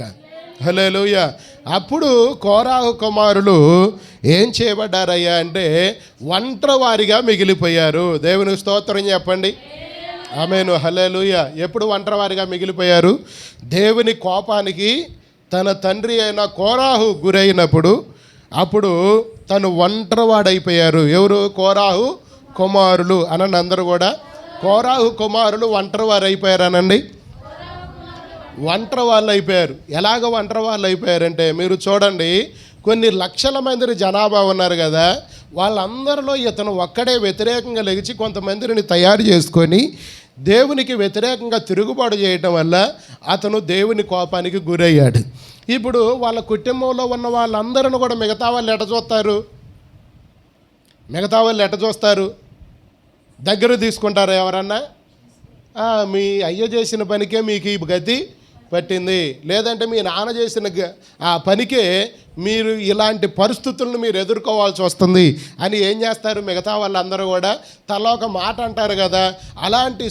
గాక. హల్లెలూయా. అప్పుడు కోరాహు కుమారులు ఏం చేయబడ్డారయ్యా అంటే ఒంటరి వారిగా మిగిలిపోయారు. దేవునికి స్తోత్రం చెప్పండి. ఆమేను. హల్లెలూయా. ఎప్పుడు ఒంటరి వారిగా మిగిలిపోయారు? దేవుని కోపానికి తన తండ్రి అయిన కోరాహు గురైనప్పుడు అప్పుడు తను ఒంటరివాడైపోయారు. ఎవరు? కోరాహు కుమారులు అనండి అందరూ కూడా. కోరాహు కుమారులు ఒంటరి వారు అయిపోయారనండి. ఒంటరి వాళ్ళు అయిపోయారు. ఎలాగ ఒంటరి వాళ్ళు అయిపోయారంటే మీరు చూడండి, కొన్ని లక్షల మంది జనాభా ఉన్నారు కదా, వాళ్ళందరిలో ఇతను ఒక్కడే వ్యతిరేకంగా లెగిచి కొంతమందిని తయారు చేసుకొని దేవునికి వ్యతిరేకంగా తిరుగుబాటు చేయటం వల్ల అతను దేవుని కోపానికి గురయ్యాడు. ఇప్పుడు వాళ్ళ కుటుంబంలో ఉన్న వాళ్ళందరిని కూడా మిగతా వాళ్ళు ఎట చూస్తారు? దగ్గర తీసుకుంటారు ఎవరన్నా? మీ అయ్య చేసిన పనికే మీకు ఈ గతి పట్టింది, లేదంటే మీ నాన్న చేసిన ఆ పనికే మీరు ఇలాంటి పరిస్థితులను మీరు ఎదుర్కోవాల్సి వస్తుంది అని ఏం చేస్తారు? మిగతా వాళ్ళందరూ కూడా తలా ఒక మాట అంటారు కదా. అలాంటి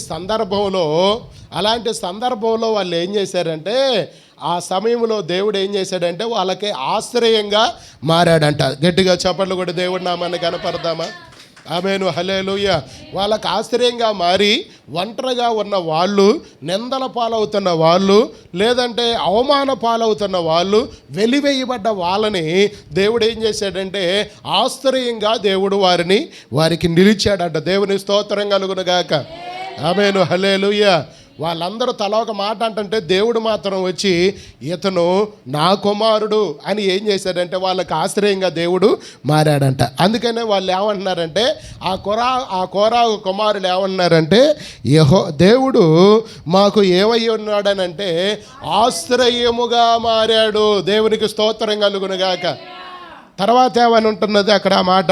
సందర్భంలో వాళ్ళు ఏం చేశారంటే ఆ సమయంలో దేవుడు ఏం చేశాడంటే వాళ్ళకి ఆశ్రయంగా మారాడంట. గట్టిగా చప్పట్లు కూడా దేవుడి నామాన్ని కనపడదామా? ఆమేను. హల్లెలూయా. వాళ్ళకి ఆశ్చర్యంగా మారి ఒంటరిగా ఉన్న వాళ్ళు, నిందల పాలవుతున్న వాళ్ళు, లేదంటే అవమాన పాలవుతున్న వాళ్ళు, వెలివేయబడ్డ వాళ్ళని దేవుడు ఏం చేశాడంటే ఆశ్చర్యంగా దేవుడు వారికి నిలిచాడంట. దేవుని స్తోత్రం కలుగును గాక. ఆమేను. హల్లెలూయా. వాళ్ళందరూ తల ఒక మాట అంటుంటే దేవుడు మాత్రం వచ్చి ఇతను నా కుమారుడు అని ఏం చేశాడంటే వాళ్ళకి ఆశ్రయంగా దేవుడు మారాడంట. అందుకనే వాళ్ళు ఏమంటున్నారంటే ఆ కోరాహు కుమారులు ఏమంటున్నారంటే దేవుడు మాకు ఏమై ఉన్నాడనంటే ఆశ్రయముగా మారాడు. దేవునికి స్తోత్రం కలుగునుగాక. తర్వాత ఏమని ఉంటున్నది అక్కడ ఆ మాట?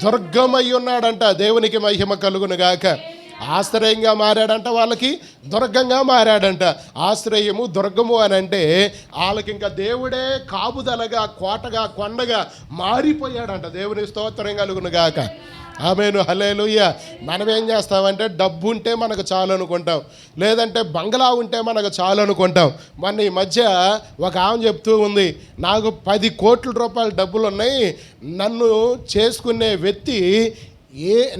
దుర్గమై ఉన్నాడంట. దేవునికి మహిమ కలుగునుగాక. ఆశ్రయంగా మారాడంట, వాళ్ళకి దుర్గంగా మారాడంట. ఆశ్రయము దుర్గము అని అంటే వాళ్ళకి ఇంకా దేవుడే కాపుదలగా, కోటగా, కొండగా మారిపోయాడంట. దేవుని స్తోత్రం కలుగును గాక. ఆమేను. హల్లెలూయా. మనం ఏం చేస్తామంటే డబ్బు ఉంటే మనకు చాలు అనుకుంటాం, లేదంటే బంగ్లా ఉంటే మనకు చాలు అనుకుంటాం. మొన్న ఈ మధ్య ఒక ఆమె చెప్తూ ఉంది, నాకు 10 కోట్ల రూపాయల డబ్బులు ఉన్నాయి, నన్ను చేసుకునే వ్యక్తి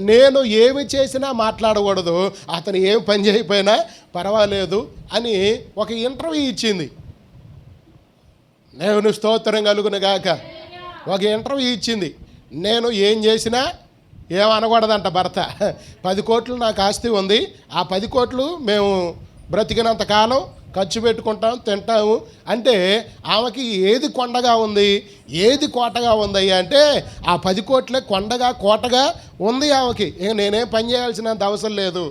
నేను ఏమి చేసినా మాట్లాడకూడదు, అతను ఏం పని చేయకపోయినా పర్వాలేదు అని ఒక ఇంటర్వ్యూ ఇచ్చింది. దేవుని స్తోత్రం కలుగును గాక. ఒక ఇంటర్వ్యూ ఇచ్చింది. నేను ఏం చేసినా ఏమనకూడదంట భర్త. 10 కోట్లు నాకు ఆస్తి ఉంది, ఆ 10 కోట్లు మేము బ్రతికినంత కాలం ఖర్చు పెట్టుకుంటాం, తింటాము అంటే ఆమెకి ఏది కొండగా ఉంది, ఏది కోటగా ఉందయ్యా అంటే ఆ 10 కోట్లే కొండగా, కోటగా ఉంది ఆమెకి. నేనేం పని చేయాల్సినంత అవసరం లేదు,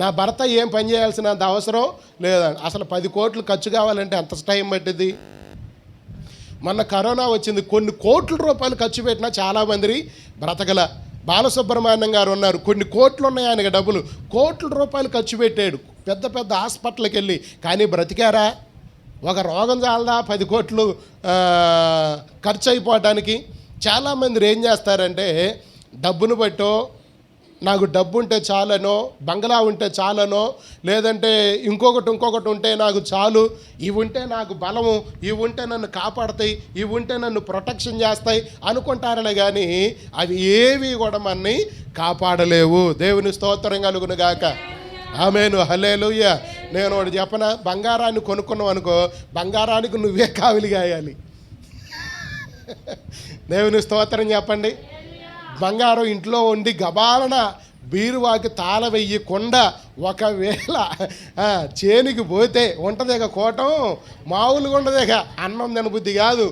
నా భర్త ఏం పని చేయాల్సినంత అవసరం లేదండి. అసలు 10 కోట్లు ఖర్చు కావాలంటే ఎంత టైం పట్టింది? మొన్న కరోనా వచ్చింది, కొన్ని కోట్ల రూపాయలు ఖర్చు పెట్టినా చాలామంది బ్రతకల. బాలసుబ్రహ్మణ్యం గారు ఉన్నారు, కొన్ని కోట్లు ఉన్నాయి ఆయనకి డబ్బులు, కోట్ల రూపాయలు ఖర్చు పెట్టాడు పెద్ద పెద్ద హాస్పిటల్కి వెళ్ళి, కానీ బ్రతికారా? ఒక రోగం చాలదా 10 కోట్లు ఖర్చు అయిపోవటానికి? చాలామంది ఏం చేస్తారంటే డబ్బును బట్టో, నాకు డబ్బు ఉంటే చాలనో, బంగ్లా ఉంటే చాలనో, లేదంటే ఇంకొకటి ఉంటే నాకు చాలు, ఇవి ఉంటే నాకు బలము, ఇవి ఉంటే నన్ను కాపాడతాయి, ఇవి ఉంటే నన్ను ప్రొటెక్షన్ చేస్తాయి అనుకుంటారనే కానీ అవి ఏవి కూడా మనని కాపాడలేవు. దేవుని స్తోత్రం కలుగును గాక. ఆమేను. హల్లెలూయా. నేను ఒకటి చెప్పనా, బంగారాన్ని కొనుక్కున్నావు అనుకో, బంగారానికి నువ్వే కావిలి కాయాలి. దేవుని స్తోత్రం చెప్పండి. బంగారం ఇంట్లో ఉండి గబాలన బీరువాకి తాళ వెయ్యకుండా ఒకవేళ చేనికి పోతే ఉంటదేక కోటం, మామూలుగా ఉండదేక. అన్నం తినబుద్ధి కాదు,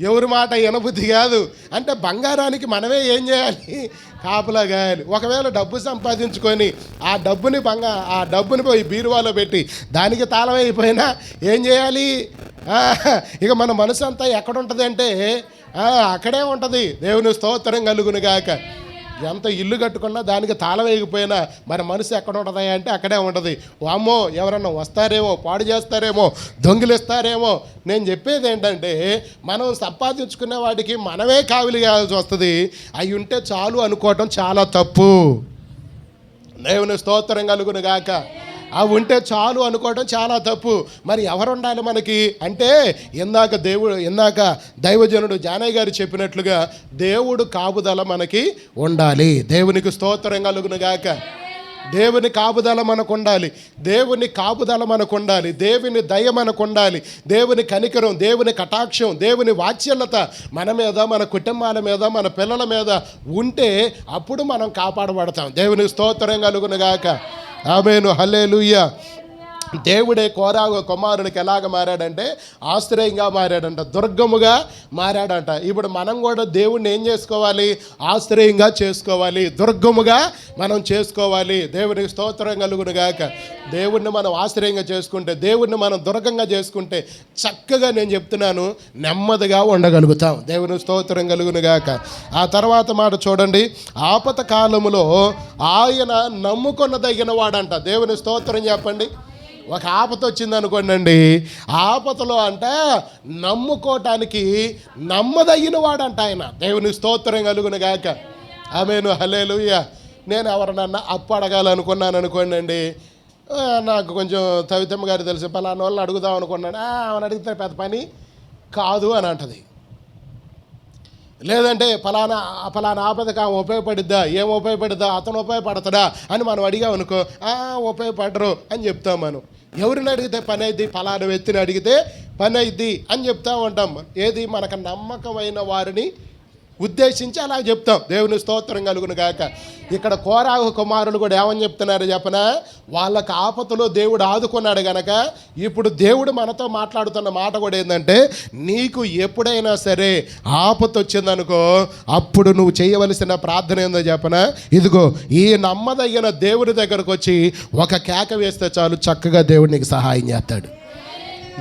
ఎవరి మాట వినబుద్ధి కాదు. అంటే బంగారానికి మనమే ఏం చేయాలి? కాపలా గాయాలి. ఒకవేళ డబ్బు సంపాదించుకొని ఆ డబ్బుని పోయి బీరువాలో పెట్టి దానికి తాళం అయిపోయినా ఏం చేయాలి? ఇక మన మనసు అంతా ఎక్కడుంటుంది అంటే అక్కడే ఉంటుంది. దేవుని స్తోత్రం కలుగును గాక. ఎంత ఇల్లు కట్టుకున్నా దానికి తాళం వేయకపోయినా మరి మనసు ఎక్కడ ఉంటుంది అంటే అక్కడే ఉంటుంది. వామ్మో ఎవరన్నా వస్తారేమో, పాడు చేస్తారేమో, దొంగిలిస్తారేమో. నేను చెప్పేది ఏంటంటే మనం సంపాదించుకునే వాటికి మనమే కావిలి కావాల్సి వస్తుంది. అవి ఉంటే చాలు అనుకోవటం చాలా తప్పు. దేవుని స్తోత్రం కలుగును గాక. అవి ఉంటే చాలు అనుకోవడం చాలా తప్పు. మరి ఎవరు ఉండాలి మనకి అంటే, ఇందాక దైవజనుడు జానయ్య గారు చెప్పినట్లుగా దేవుడు కాపుదల మనకి ఉండాలి. దేవునికి స్తోత్రం కలుగును గాక. దేవుని కాపుదల మనకు ఉండాలి. దేవుని కాపుదల మనకు ఉండాలి. దేవుని దయ మనకు ఉండాలి. దేవుని కనికరం, దేవుని కటాక్షం, దేవుని వాత్సల్యత మన మీద, మన కుటుంబాల మీద, మన పిల్లల మీద ఉంటే అప్పుడు మనం కాపాడబడతాం. దేవునికి స్తోత్రం కలుగును గాక. ఆమేను, హల్లెలూయా. దేవుడే కోరాగు కుమారునికి ఎలాగ మారాడంటే ఆశ్రయంగా మారాడంట, దుర్గముగా మారాడంట. ఇప్పుడు మనం కూడా దేవుణ్ణి ఏం చేసుకోవాలి? ఆశ్రయంగా చేసుకోవాలి, దుర్గముగా మనం చేసుకోవాలి. దేవునికి స్తోత్రం కలుగును గాక. దేవుణ్ణి మనం ఆశ్రయంగా చేసుకుంటే, దేవుణ్ణి మనం దుర్గంగా చేసుకుంటే చక్కగా నేను చెప్తున్నాను నెమ్మదిగా ఉండగలుగుతాం. దేవుని స్తోత్రం కలుగును గాక. ఆ తర్వాత మాట చూడండి, ఆపత కాలములో ఆయన నమ్ముకొనదగిన వాడంట. దేవుని స్తోత్రం చెప్పండి. ఒక ఆపత వచ్చింది అనుకోండి, ఆపతలో అంటే నమ్ముకోవటానికి నమ్మదగిన వాడంట ఆయన. దేవుని స్తోత్రం కలుగును గాక. ఆమేను, హల్లెలూయా. నేను ఎవరినన్నా అప్పు అడగాలనుకున్నాను అనుకోండి, నాకు కొంచెం తవితమ్మ గారు తెలుసు, పలానా వాళ్ళని అడుగుదాం అనుకున్నాను. ఆమెను అడిగితే పెద్ద పని కాదు అని అంటది. లేదంటే ఫలానా ఆపదకు ఆమె ఉపయోగపడిద్దా, ఏం ఉపయోగపడిద్దా, అతను ఉపయోగపడతాడా అని మనం అడిగామనుకో, ఉపయోగపడరు అని చెప్తాం. మనం ఎవరిని అడిగితే పని అయింది, ఫలానా వ్యక్తిని అడిగితే పని అయింది అని చెప్తా ఉంటాం. ఏది మనకు నమ్మకమైన వారిని ఉద్దేశించి అలా చెప్తాం. దేవుని స్తోత్రం కలుగును గాక. ఇక్కడ కోరాహు కుమారులు కూడా ఏమని చెప్తున్నారు చెప్పనా? వాళ్ళకి ఆపదలో దేవుడు ఆదుకున్నాడు గనక ఇప్పుడు దేవుడు మనతో మాట్లాడుతున్న మాట కూడా ఏంటంటే, నీకు ఎప్పుడైనా సరే ఆపద వచ్చిందనుకో, అప్పుడు నువ్వు చేయవలసిన ప్రార్థన ఏందో చెప్పనా? ఇదిగో ఈ నమ్మదగిన దేవుడి దగ్గరకు వచ్చి ఒక కేక వేస్తే చాలు, చక్కగా దేవుడు నీకు సహాయం చేస్తాడు.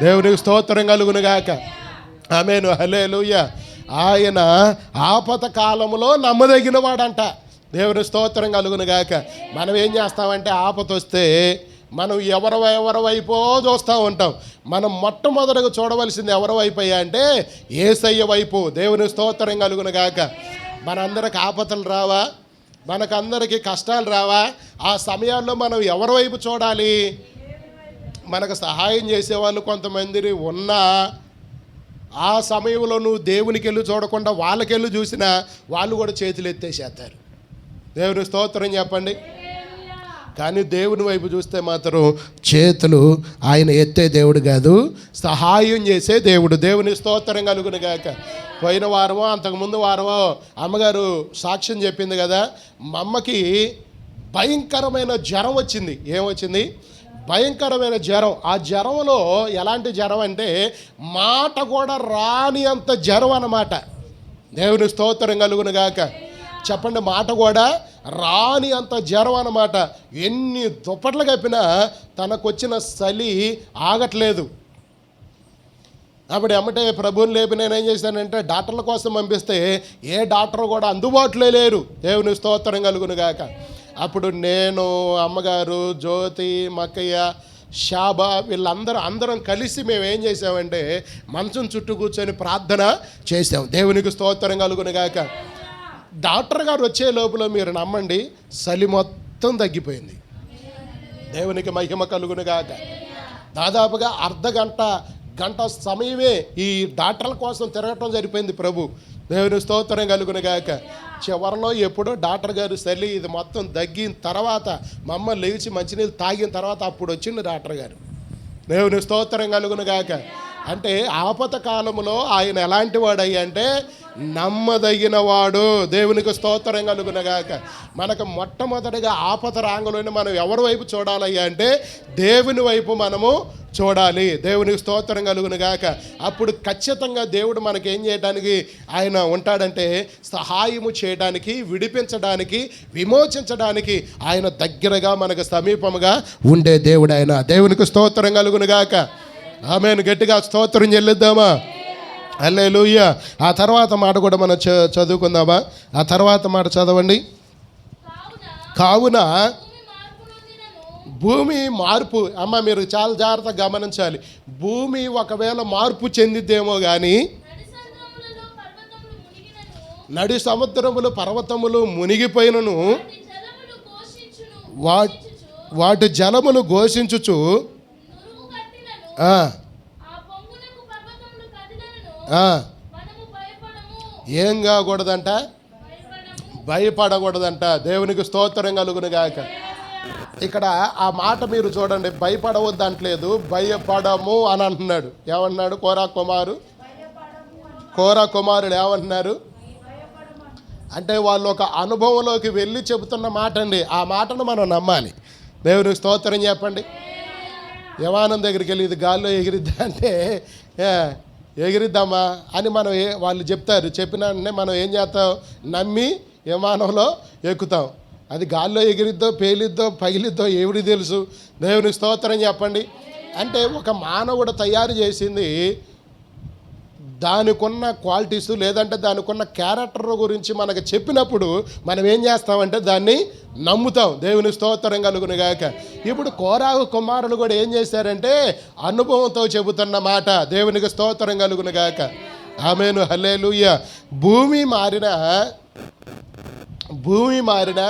దేవునికి స్తోత్రం కలుగును గాక. ఆమేను, హల్లెలూయా. ఆయన ఆపత కాలంలో నమ్మదగిన వాడంట. దేవుని స్తోత్రం కలుగును గాక. మనం ఏం చేస్తామంటే ఆపత వస్తే మనం ఎవరి వైపో చూస్తూ ఉంటాం. మనం మొట్టమొదటిగా చూడవలసింది ఎవరి వైపు అయ్యా అంటే యేసయ్య వైపు. దేవుని స్తోత్రం కలుగును గాక. మనందరికి ఆపదలు రావా? మనకందరికీ కష్టాలు రావా? ఆ సమయాల్లో మనం ఎవరి వైపు చూడాలి? మనకు సహాయం చేసేవాళ్ళు కొంతమంది ఉన్నా ఆ సమయంలో నువ్వు దేవునికి వెళ్ళి చూడకుండా వాళ్ళకెళ్ళి చూసినా వాళ్ళు కూడా చేతులు ఎత్తేసేస్తారు. దేవుని స్తోత్రం చెప్పండి. కానీ దేవుని వైపు చూస్తే మాత్రం చేతులు ఆయన ఎత్తే దేవుడు కాదు, సహాయం చేసే దేవుడు. దేవుని స్తోత్రం కలుగును గాక. పోయిన వారమో అంతకుముందు వారమో అమ్మగారు సాక్ష్యం చెప్పింది కదా, మా అమ్మకి భయంకరమైన జ్వరం వచ్చింది. ఏమొచ్చింది? భయంకరమైన జ్వరం. ఆ జ్వరంలో ఎలాంటి జ్వరం అంటే మాట కూడా రాని అంత జ్వరం అన్నమాట. దేవుని స్తోత్రం కలుగును గాక. చెప్పండి, మాట కూడా రాని అంత జ్వరం అన్నమాట. ఎన్ని దుప్పట్లు కప్పినా తనకొచ్చిన చలి ఆగట్లేదు. అప్పుడు ఎమ్మటే ప్రభువుని లేపి నేనేం చేశానంటే డాక్టర్ల కోసం పంపిస్తే ఏ డాక్టర్ కూడా అందుబాటులో లేరు. దేవుని స్తోత్రం కలుగును గాక. అప్పుడు నేను, అమ్మగారు, జ్యోతి, మక్కయ్య, షాబా అందరం కలిసి మేము ఏం చేసామంటే మంచం చుట్టూ కూర్చొని ప్రార్థన చేసాం. దేవునికి స్తోత్రం కలుగును గాక. డాక్టర్ గారు వచ్చే లోపల మీరు నమ్మండి, చలి మొత్తం తగ్గిపోయింది. దేవునికి మహిమ కలుగును గాక. దాదాపుగా గంట సమయమే ఈ డాక్టర్ల కోసం తిరగటం సరిపోయింది ప్రభు. దేవుని స్తోత్రం కలుగును గాక. చివరిలో ఎప్పుడో డాక్టర్ గారు చలి ఇది మొత్తం తగ్గిన తర్వాత మా అమ్మ లేచి మంచినీళ్ళు తాగిన తర్వాత అప్పుడు వచ్చింది డాక్టర్ గారు. దేవుని స్తోత్రం కలుగును గాక. అంటే ఆపత కాలంలో ఆయన ఎలాంటి వాడయ్యా అంటే నమ్మదగిన వాడు. దేవునికి స్తోత్రం కలుగును గాక. మనకు మొట్టమొదటిగా ఆపత రాంగలోనే మనం ఎవరి వైపు చూడాలయ్యా అంటే దేవుని వైపు మనము చూడాలి. దేవునికి స్తోత్రం కలుగును గాక. అప్పుడు ఖచ్చితంగా దేవుడు మనకేం చేయడానికి ఆయన ఉంటాడంటే సహాయము చేయడానికి, విడిపించడానికి, విమోచించడానికి ఆయన దగ్గరగా మనకు సమీపముగా ఉండే దేవుడు ఆయన. దేవునికి స్తోత్రం కలుగును గాక. ఆమేన్. గట్టిగా స్తోత్రం చెల్లిద్దామా? హల్లెలూయా. ఆ తర్వాత మాట కూడా మనం చదువుకుందామా? ఆ తర్వాత మాట చదవండి. కావున భూమి మార్పు, అమ్మ మీరు చాలా జాగ్రత్తగా గమనించాలి. భూమి ఒకవేళ మార్పు చెందిద్దేమో కానీ నడి సముద్రములు పర్వతములు మునిగిపోయినను వాటి జలమును ఘోషించుచు నురుగు కట్టినను ఆ, ఆ పొంగునకు పర్వతములు కదిలినను ఆ, మనము భయపడము. ఏం కాకూడదంట, భయపడము. భయపడకూడదంట. దేవునికి స్తోత్రం కలుగును గాక. ఇక్కడ ఆ మాట మీరు చూడండి, భయపడవద్దు అంటలేదు, భయపడము అని అంటున్నాడు. ఏమంటున్నాడు? కోరా కుమారుడు ఏమంటున్నారు అంటే వాళ్ళు ఒక అనుభవంలోకి వెళ్ళి చెబుతున్న మాట అండి. ఆ మాటను మనం నమ్మాలి. దేవునికి స్తోత్రం చెప్పండి. యవానం దగ్గరికి వెళ్ళి ఇది గాల్లో ఎగిరిద్దా అంటే ఎగిరిద్దామా అని మనం వాళ్ళు చెప్తారు. చెప్పిన వెంటనే మనం ఏం చేస్తాం? నమ్మి విమానంలో ఎక్కుతాం. అది గాల్లో ఎగిరిద్దో పేలిద్దో పగిలిద్దో ఏమిడి తెలుసు? దేవునికి స్తోత్రం చెప్పండి. అంటే ఒక మానవుడు తయారు చేసింది దానికున్న క్వాలిటీస్ లేదంటే దానికున్న క్యారెక్టర్ గురించి మనకు చెప్పినప్పుడు మనం ఏం చేస్తామంటే దాన్ని నమ్ముతాం. దేవుని స్తోత్రం కలుగును గాక. ఇప్పుడు కోరాహు కుమారులు కూడా ఏం చేశారంటే అనుభవంతో చెబుతున్న మాట. దేవునికి స్తోత్రం కలుగును గాక. ఆమేను, హల్లెలూయా. భూమి మారిన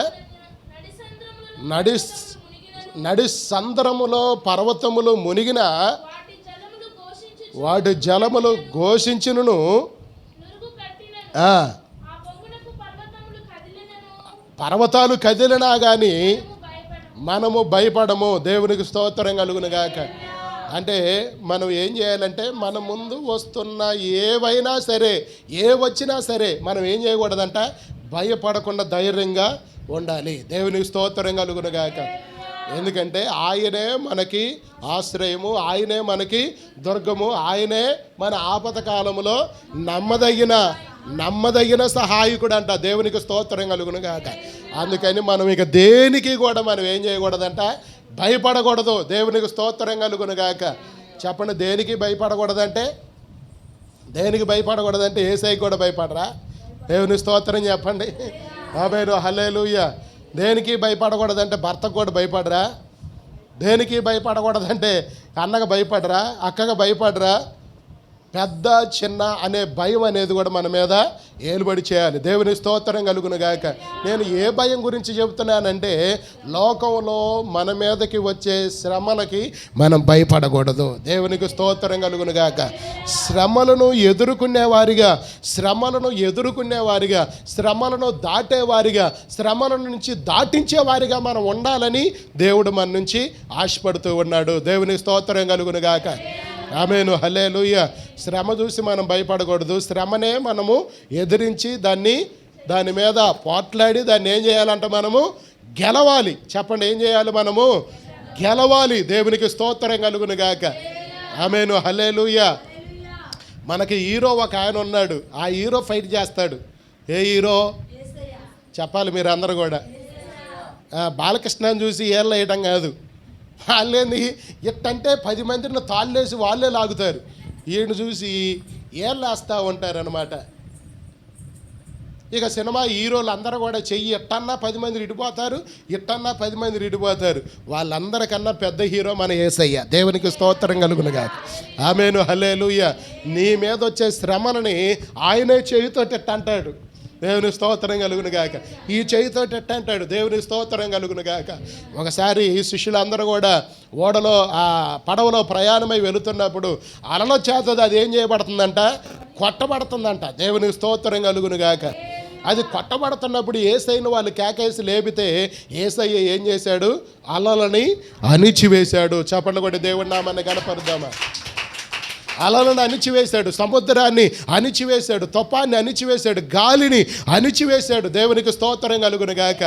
నడి సంద్రములో పర్వతములు మునిగిన వాటి జలములు ఘోషించును. నురుగు కట్టినను ఆ, ఆ పొంగునకు పర్వతములు కదిలినను పర్వతాలు కదిలినా కానీ భయపడము. మనము భయపడము. దేవునికి స్తోత్రం కలుగును గాక. అంటే మనం ఏం చేయాలంటే మన ముందు వస్తున్న ఏవైనా సరే, ఏ వచ్చినా సరే మనం ఏం చేయకూడదంట, భయపడకుండా ధైర్యంగా ఉండాలి. దేవునికి స్తోత్రం కలుగును గాక. ఎందుకంటే ఆయనే మనకి ఆశ్రయము, ఆయనే మనకి దుర్గము, ఆయనే మన ఆపద కాలములో నమ్మదగిన సహాయకుడు అంట. దేవునికి స్తోత్రం కలుగును గాక. అందుకని మనం ఇక దేనికి కూడా మనం ఏం చేయకూడదంట, భయపడకూడదు. దేవునికి స్తోత్రం కలుగును గాక. చెప్పండి, దేనికి భయపడకూడదంటే యేసయ్యకి కూడా భయపడరా? దేవుని స్తోత్రం చెప్పండి. ఆమేను, హల్లెలూయా. దేనికి భయపడకూడదంటే భర్తకు కూడా భయపడరా? దేనికి భయపడకూడదంటే అన్నకు భయపడరా? అక్కగా భయపడరా? పెద్ద చిన్న అనే భయం అనేది కూడా మన మీద ఏలుబడి చేయాలి. దేవుని స్తోత్రం కలుగును గాక. నేను ఏ భయం గురించి చెబుతున్నానంటే లోకంలో మన మీదకి వచ్చే శ్రమలకి మనం భయపడకూడదు. దేవునికి స్తోత్రం కలుగును గాక. శ్రమలను ఎదుర్కొనేవారిగా, శ్రమలను దాటేవారిగా, శ్రమల నుంచి దాటించేవారిగా మనం ఉండాలని దేవుడు మన నుంచి ఆశపడుతూ ఉన్నాడు. దేవునికి స్తోత్రం కలుగును గాక. ఆమేను, హల్లెలూయా. శ్రమ చూసి మనం భయపడకూడదు. శ్రమనే మనము ఎదిరించి దాని మీద పోట్లాడి దాన్ని ఏం చేయాలంటే మనము గెలవాలి. చెప్పండి, ఏం చేయాలి? మనము గెలవాలి. దేవునికి స్తోత్రం కలుగును గాక. ఆమేను, హల్లెలూయా. మనకి హీరో ఒక ఆయన ఉన్నాడు. ఆ హీరో ఫైట్ చేస్తాడు. ఏ హీరో చెప్పాలి మీరు అందరూ కూడా. బాలకృష్ణని చూసి ఏళ్ళ వేయటం కాదు. వాళ్ళేంది ఇట్టంటే 10 మందిని తాళ్ళేసి వాళ్ళే లాగుతారు. ఈయన చూసి ఏళ్ళేస్తూ ఉంటారనమాట. ఇక సినిమా హీరోలు అందరూ కూడా చెయ్యి ఇట్టన్నా 10 మంది ఇడిపోతారు. వాళ్ళందరికన్నా పెద్ద హీరో మన యేసయ్య. దేవునికి స్తోత్రం కలుగును గాక. ఆమేను, హల్లెలూయా. నీ మీద వచ్చే శ్రమలని ఆయనే చేయితో అంటాడు. దేవుని స్తోత్రం కలుగును గాక. ఈ చేయితో అంటాడు. దేవుని స్తోత్రం కలుగును గాక. ఒకసారి ఈ శిష్యులందరూ కూడా ఓడలో పడవలో ప్రయాణమై వెళుతున్నప్పుడు అలల చేత అది ఏం చేయబడుతుందంట, కొట్టబడుతుందంట. దేవుని స్తోత్రం కలుగును గాక. అది కొట్టబడుతున్నప్పుడు యేసయ్యను వాళ్ళు కేకేసి లేపితే యేసయ్య ఏం చేశాడు? అలలని అణిచివేశాడు. చెప్పండి కూడా దేవుడి నామాన్ని కనపరుద్దామా. అలలను అణిచివేశాడు, సముద్రాన్ని అణిచివేశాడు, తుఫాన్ని అణిచివేశాడు, గాలిని అణిచివేశాడు. దేవునికి స్తోత్రం కలుగును గాక.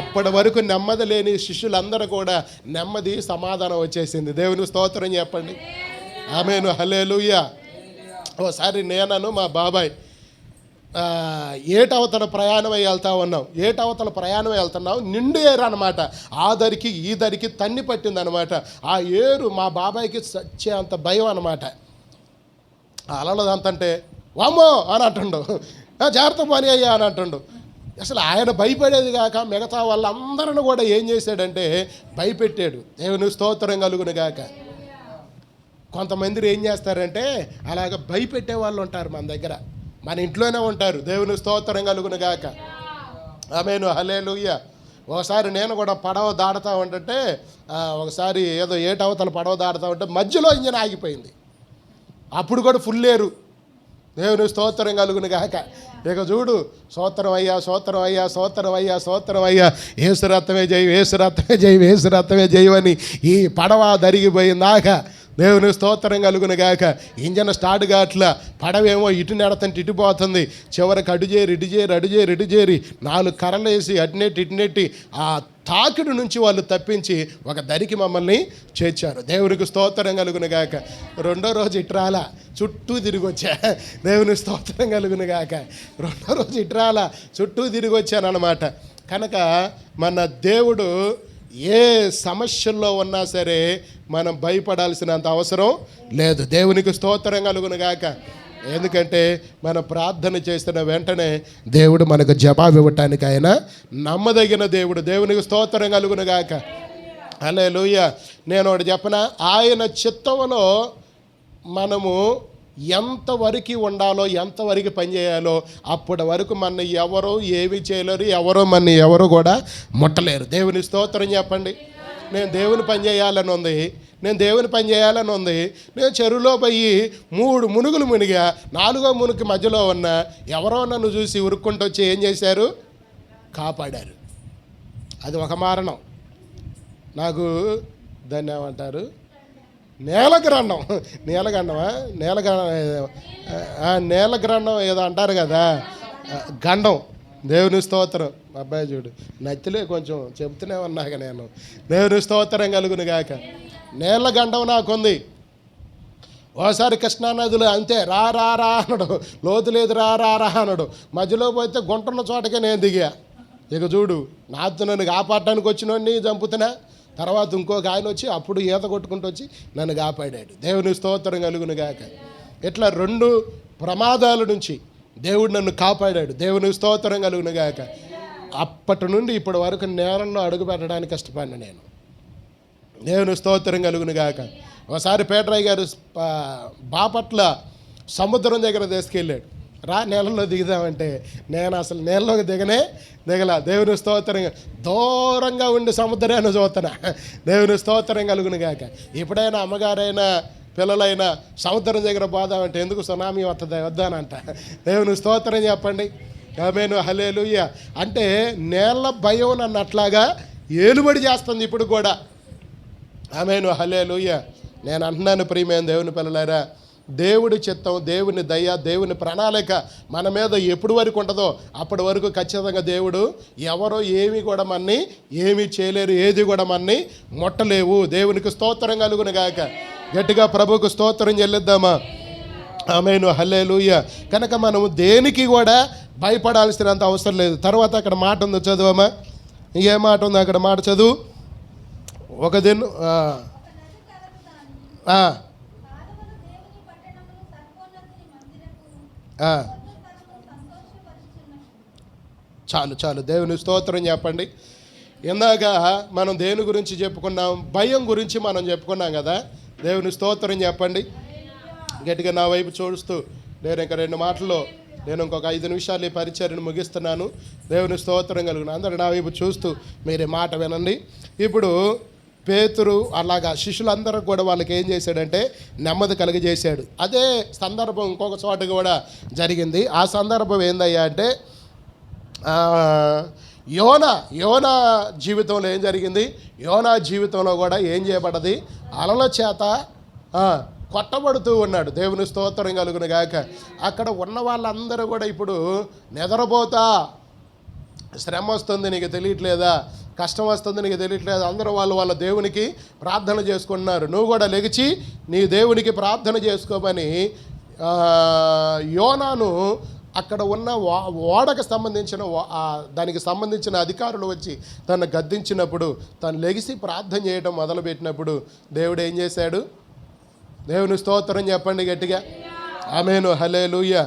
అప్పటి వరకు నెమ్మది లేని శిష్యులందరూ కూడా నెమ్మది, సమాధానం వచ్చేసింది. దేవునికి స్తోత్రం చెప్పండి. ఆమేను, హల్లెలూయా. ఓసారి నేనను మా బాబాయ్ ఏటవతల ప్రయాణమై వెళ్తున్నాం. నిండు ఏరు అనమాట. ఆ దరికి ఈ దరికి తన్ని పట్టిందనమాట. ఆ ఏరు మా బాబాయ్కి చచ్చే అంత భయం అనమాట. అలలదంతంటే వామ్మో అని అంటుండు, జాగ్రత్త పని అయ్యా అని అంటుండు. అసలు ఆయన భయపడేది కాక మిగతా వాళ్ళందరిని కూడా ఏం చేశాడంటే భయపెట్టాడు. దేవుని స్తోత్రం కలుగును గాక. కొంతమంది ఏం చేస్తారంటే అలాగ భయపెట్టే వాళ్ళు ఉంటారు మన దగ్గర, మన ఇంట్లోనే ఉంటారు. దేవుని స్తోత్రం కలుగును గాక. ఆమేను, హల్లెలూయా. ఒకసారి నేను కూడా పడవ దాడుతూ ఉంటుంటే ఒకసారి ఏదో ఏటవతల పడవ దాడుతూ ఉంటే మధ్యలో ఇంజన్ ఆగిపోయింది. అప్పుడు కూడా ఫుల్ ఏరు. దేవుని స్తోత్రం కలుగును గాక. ఇక చూడు, స్తోత్రం అయ్యా, స్తోత్రం అయ్యా, స్తోత్రం అయ్యా, స్తోత్రం అయ్యా, ఏసు రక్తమే జయం, ఏసు రక్తమే జయం, ఏసు రక్తమే జయం అని ఈ పడవ దరిగిపోయిందాక దేవుని స్తోత్రం కలుగును గాక. ఇంజన్ స్టార్ట్ కావట్లా, పడవేమో ఇటు నెడతంటే ఇటు పోతుంది. చివరికి అటు చేరి 4 కర్రలు వేసి అటునెట్టి ఇటునెట్టి ఆ తాకిడి నుంచి వాళ్ళు తప్పించి ఒక దరికి మమ్మల్ని చేర్చారు. దేవునికి స్తోత్రం కలుగును గాక. రెండో రోజు ఇట్రాల చుట్టూ తిరిగి వచ్చా. దేవుని స్తోత్రం కలుగును గాక. రెండో రోజు ఇట్రాల చుట్టూ తిరిగి వచ్చానన్నమాట. కనుక మన దేవుడు ఏ సమస్యల్లో ఉన్నా సరే మనం భయపడాల్సినంత అవసరం లేదు. దేవునికి స్తోత్రం కలుగును గాక. ఎందుకంటే మనం ప్రార్థన చేస్తున్న వెంటనే దేవుడు మనకు జవాబు ఇవ్వటానికి ఆయన నమ్మదగిన దేవుడు. దేవునికి స్తోత్రం కలుగును గాక. హల్లెలూయా. నేను ఒకటి చెప్పనా, ఆయన చిత్తంలో మనము ఎంతవరకు ఉండాలో, ఎంతవరకు పనిచేయాలో అప్పటి వరకు మన ఎవరు ఏమి చేయలేరు, ఎవరు కూడా ముట్టలేరు. దేవుని స్తోత్రం చెప్పండి. నేను దేవుని పని చేయాలని ఉంది, నేను చెరువులో పోయి 3 మునుగులు మునిగా, 4వ మునుగు మధ్యలో ఉన్న ఎవరో నన్ను చూసి ఉరుక్కుంటూ వచ్చి ఏం చేశారు? కాపాడారు. అది ఒక మరణం. నాకు దాన్ని ఏమంటారు? నీలగ్రంథం ఏదో అంటారు కదా, గండం. దేవుని స్తోత్రం. అబ్బాయి చూడు, నచ్చిలే కొంచెం చెప్తూనే ఉన్నాక నేను. దేవుని స్తోత్రం కలుగును గాక. నీలగండం నాకుంది. ఓసారి కృష్ణానదిలో అంతే, రా అన్నాడు, లోతు లేదు, రా అన్నాడు. మధ్యలో పోతే గుంటున్న చోటకే నేను దిగా. ఇక చూడు, నన్ను కాపాడటానికి వచ్చినోడిని చంపుతున్నా. తర్వాత ఇంకొక ఆయన వచ్చి అప్పుడు ఈత కొట్టుకుంటూ వచ్చి నన్ను కాపాడాడు. దేవుని స్తోత్రం కలుగును గాక. ఇట్లా 2 ప్రమాదాల నుంచి దేవుడు నన్ను కాపాడాడు. దేవుని స్తోత్రం కలుగును గాక. అప్పటి నుండి ఇప్పటి వరకు నేలలో అడుగు పెట్టడానికి కష్టపడిన నేను. దేవుని స్తోత్రం కలుగును గాక. ఒకసారి పేటరాయ్ గారు బాపట్ల సముద్రం దగ్గర తీసుకెళ్ళాడు. నీళ్ళలో దిగుదామంటే నేను అసలు నీళ్ళలోకి దిగలా. దేవుని స్తోత్రం. దూరంగా ఉండి సముద్రాన్ని చూస్తున్నా. దేవుని స్తోత్రం కలుగును గాక. ఎప్పుడైనా అమ్మగారైనా పిల్లలైనా సముద్రం దగ్గర పోదామంటే ఎందుకు సునామీ వద్దానంట. దేవుని స్తోత్రం చెప్పండి. ఆమేను, హల్లెలూయా. అంటే నీళ్ళ భయం నన్ను అట్లాగా ఏలుబడి చేస్తుంది ఇప్పుడు కూడా. ఆమేను, హల్లెలూయా. నేను అంటున్నాను ప్రియమైన దేవుని పిల్లలారా, దేవుడి చిత్తం, దేవుని దయ, దేవుని ప్రణాళిక మన మీద ఎప్పుడు వరకు ఉంటుందో అప్పటి వరకు ఖచ్చితంగా దేవుడు ఎవరో ఏమి కూడా మన్ని ఏమీ చేయలేరు, ఏది కూడా మన్ని ముట్టలేవు. దేవునికి స్తోత్రం కలుగును గాక. గట్టిగా ప్రభువుకు స్తోత్రం చెల్లిద్దామా? ఆమేను, హల్లెలూయా. కనుక మనము దేనికి కూడా భయపడాల్సినంత అవసరం లేదు. తర్వాత అక్కడ మాట ఉంది, చదువమ్మా. ఏ మాట ఉంది అక్కడ? మాట చదువు. ఒక దినం చాలు దేవుని స్తోత్రం చెప్పండి. ఇందాక మనం దేని గురించి చెప్పుకున్నాం? భయం గురించి మనం చెప్పుకున్నాం కదా. దేవుని స్తోత్రం చెప్పండి. గట్టిగా నా వైపు చూస్తూ నేను ఇంకా 2 మాటల్లో నేను ఇంకొక 5 నిమిషాలు ఈ పరిచర్యను ముగిస్తున్నాను. దేవుని స్తోత్రం కలుగును. అందరూ నా వైపు చూస్తూ మీరు మాట వినండి. ఇప్పుడు పేతురు అలాగా శిష్యులందరూ కూడా వాళ్ళకి ఏం చేశాడంటే నెమ్మది కలిగజేశాడు. అదే సందర్భం ఇంకొక చోట కూడా జరిగింది. ఆ సందర్భం ఏందయ్యా అంటే యోనా జీవితంలో ఏం జరిగింది? యోనా జీవితంలో కూడా ఏం చేయబడ్డది? అలల చేత కొట్టబడుతూ ఉన్నాడు. దేవుని స్తోత్రం కలుగును గాక. అక్కడ ఉన్న వాళ్ళందరూ కూడా ఇప్పుడు నిద్రపోతా, శ్రమ వస్తుంది నీకు తెలియట్లేదా, కష్టం వస్తుంది నీకు తెలియట్లేదు, అందరూ వాళ్ళ దేవునికి ప్రార్థన చేసుకుంటున్నారు. నువ్వు కూడా లెగిచి నీ దేవునికి ప్రార్థన చేసుకోమని యోనాను అక్కడ ఉన్న ఓడకు సంబంధించిన దానికి సంబంధించిన అధికారులు వచ్చి తను గద్దించినప్పుడు తను లెగిసి ప్రార్థన చేయడం మొదలుపెట్టినప్పుడు దేవుడు ఏం చేశాడు? దేవుని స్తోత్రం చెప్పండి గట్టిగా. ఆమేను, హల్లెలూయా.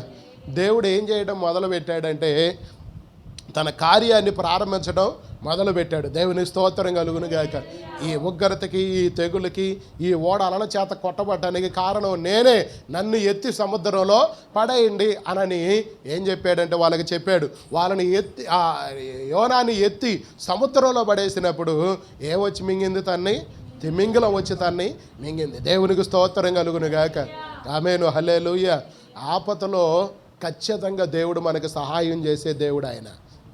దేవుడు ఏం చేయడం మొదలుపెట్టాడంటే తన కార్యాన్ని ప్రారంభించడం మొదలుపెట్టాడు. దేవుని స్తోత్రం కలుగును గాక. ఈ ఉగ్రతకి, ఈ తెగులకి, ఈ ఓడ అలల చేత కొట్టబడ్డానికి కారణం నేనే, నన్ను ఎత్తి సముద్రంలో పడేయండి అనని ఏం చెప్పాడంటే వాళ్ళకి చెప్పాడు. వాళ్ళని ఎత్తి యోనాని ఎత్తి సముద్రంలో పడేసినప్పుడు ఏమొచ్చి మింగింది? తన్ని తిమింగలం వచ్చి తన్ని మింగింది. దేవునికి స్తోత్రం కలుగును గాక. ఆమేను, హల్లెలూయా. ఆపదలో ఖచ్చితంగా దేవుడు మనకు సహాయం చేసే దేవుడు ఆయన.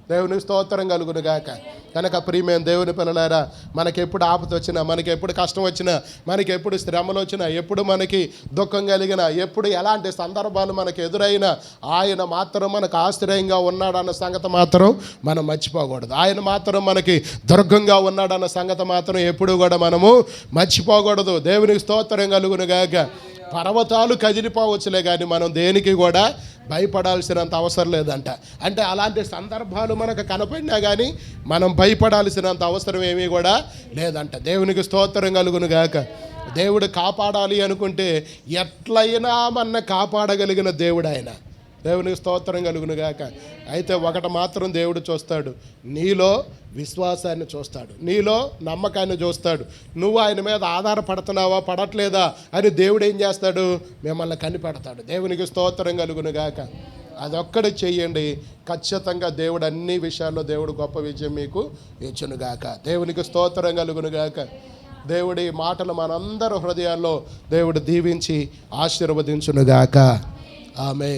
దేవునికి స్తోత్రం కలుగును గాక. కనుక ప్రియమైన దేవుని పిల్లలారా, మనకెప్పుడు ఆపద వచ్చినా, మనకి ఎప్పుడు కష్టం వచ్చినా, మనకి ఎప్పుడు శ్రమలు వచ్చినా, ఎప్పుడు మనకి దుఃఖం కలిగినా, ఎప్పుడు ఎలాంటి సందర్భాలు మనకు ఎదురైనా ఆయన మాత్రం మనకు ఆశ్రయంగా ఉన్నాడన్న సంగతి మాత్రం మనం మర్చిపోకూడదు. ఆయన మాత్రం మనకి దుర్గంగా ఉన్నాడన్న సంగతి మాత్రం ఎప్పుడు కూడా మనము మర్చిపోకూడదు. దేవునికి స్తోత్రం కలుగును గాక. పర్వతాలు కదిలిపోవచ్చులే కానీ మనం దేనికి కూడా భయపడాల్సినంత అవసరం లేదంట. అంటే అలాంటి సందర్భాలు మనకు కనపడినా కానీ మనం భయపడాల్సినంత అవసరం ఏమీ కూడా లేదంట. దేవునికి స్తోత్రం కలుగును గాక. దేవుడు కాపాడాలి అనుకుంటే ఎట్లయినా మన కాపాడగలిగిన దేవుడు ఆయన. దేవునికి స్తోత్రం కలుగును గాక. అయితే ఒకటి మాత్రం దేవుడు చూస్తాడు, నీలో విశ్వాసాన్ని చూస్తాడు, నీలో నమ్మకాన్ని చూస్తాడు. నువ్వు ఆయన మీద ఆధారపడుతున్నావా, పడట్లేదా అని దేవుడు ఏం చేస్తాడు? మిమ్మల్ని కనిపెడతాడు. దేవునికి స్తోత్రం కలుగును గాక. అదొక్కడి చెయ్యండి, ఖచ్చితంగా దేవుడు అన్ని విషయాల్లో దేవుడు గొప్ప విజయం మీకు ఇచ్చునుగాక. దేవునికి స్తోత్రం కలుగును గాక. దేవుడి మాటలు మనందరి హృదయాల్లో దేవుడు దీవించి ఆశీర్వదించునుగాక. ఆమేన్.